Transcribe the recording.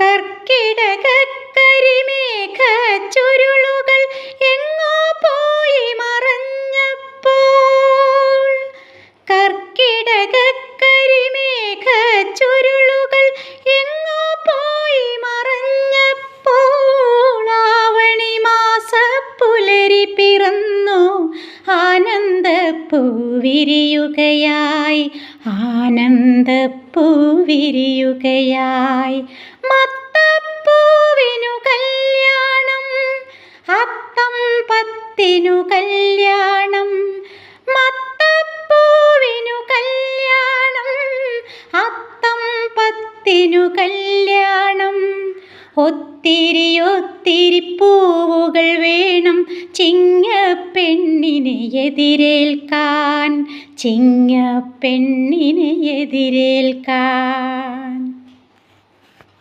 കർക്കിടകക്കരിമേഘ ചുരുളുകൾ എങ്ങോ പോയി മറഞ്ഞപ്പോൾ, കർക്കിടകക്കരിമേഘ ചുരുളുകൾ എങ്ങോ പോയി മറഞ്ഞപ്പോൾ, ആവണി മാസപ്പുലരി പിറന്നു ആനന്ദപ്പൂവിരിയുകയായി, ആനന്ദപ്പൂവിരിയുകയായി. മത്തപ്പൂവിനു കല്യാണം, അത്തം പത്തിനു കല്യാണം, മത്തപ്പൂവിനു കല്യാണം, അത്തം പത്തിനു കല്യാണം. ഒത്തിരി ഒത്തിരി പൂവുകൾ വേണം ചിങ്ങപ്പെണ്ണിനെ എതിരേൽക്കാൻ, ചിങ്ങപ്പെണ്ണിനെ എതിരേൽക്കാൻ.